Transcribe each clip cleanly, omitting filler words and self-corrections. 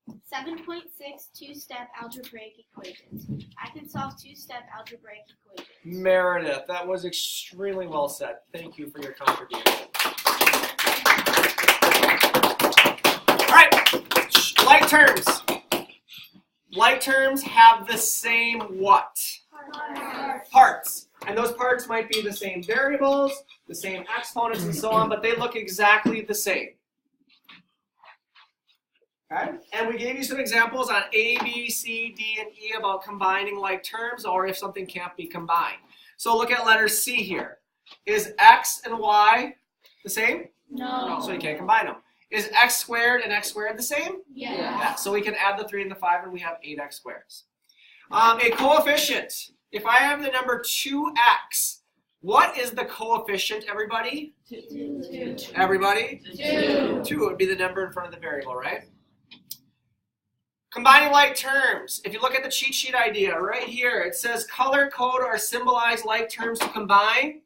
7.6 two-step algebraic equations. I can solve two-step algebraic equations. Meredith, that was extremely well said. Thank you for your contribution. All right, like terms. Like terms have the same what? Parts. And those parts might be the same variables, the same exponents, and so on, but they look exactly the same. Okay? And we gave you some examples on A, B, C, D, and E about combining like terms or if something can't be combined. So look at letter C here. Is X and Y the same? No. So you can't combine them. Is X squared and X squared the same? Yes. Yeah. So we can add the 3 and the 5 and we have 8x squares. A coefficient. If I have the number 2x, what is the coefficient, everybody? 2. Everybody? 2. 2 would be the number in front of the variable, right? Combining like terms. If you look at the cheat sheet idea right here, it says color code or symbolize like terms to combine.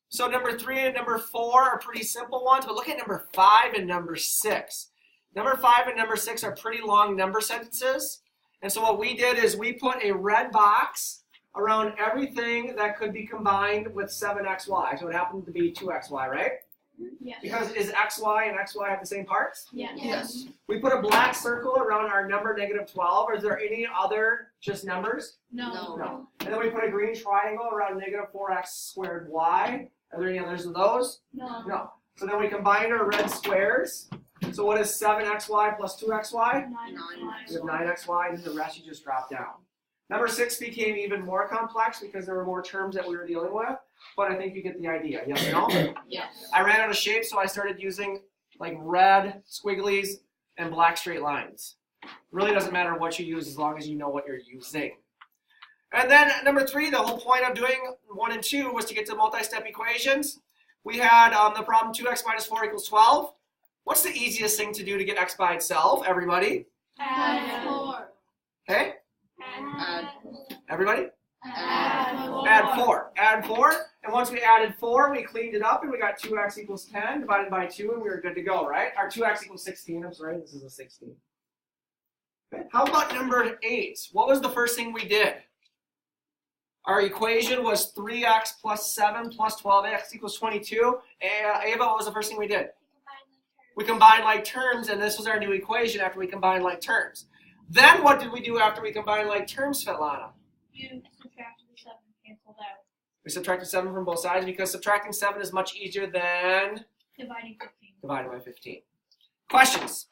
So number 3 and number 4 are pretty simple ones, but look at number 5 and number 6. Number 5 and number 6 are pretty long number sentences. And so what we did is we put a red box around everything that could be combined with 7xy. So it happened to be 2xy, right? Yes. Because is xy and xy have the same parts? Yes. We put a black circle around our number -12. Is there any other just numbers? No. And then we put a green triangle around -4x squared y. Are there any others of those? No. So then we combined our red squares. So what is 7xy plus 2xy? 9. We have 9xy, and then the rest you just drop down. Number 6 became even more complex because there were more terms that we were dealing with, but I think you get the idea. Yes or no? Yes. I ran out of shape, so I started using like red squigglies and black straight lines. It really doesn't matter what you use as long as you know what you're using. And then number 3, the whole point of doing 1 and 2 was to get to multi-step equations. We had the problem 2x minus 4 equals 12. What's the easiest thing to do to get x by itself, everybody? Add 4. Okay? Everybody? Add 4. Add 4. And once we added 4, we cleaned it up and we got 2x equals 10 divided by 2 and we were good to go, right? Our 2x equals 16. I'm sorry, this is a 16. Okay. How about number 8? What was the first thing we did? Our equation was 3x plus 7 plus 12x equals 22. Ava, what was the first thing we did? We combined like terms, and this was our new equation after we combined like terms. Then what did we do after we combined like terms, Svetlana? You subtracted the 7 and canceled out. We subtracted 7 from both sides because subtracting 7 is much easier than Dividing 15. dividing by 15. Questions?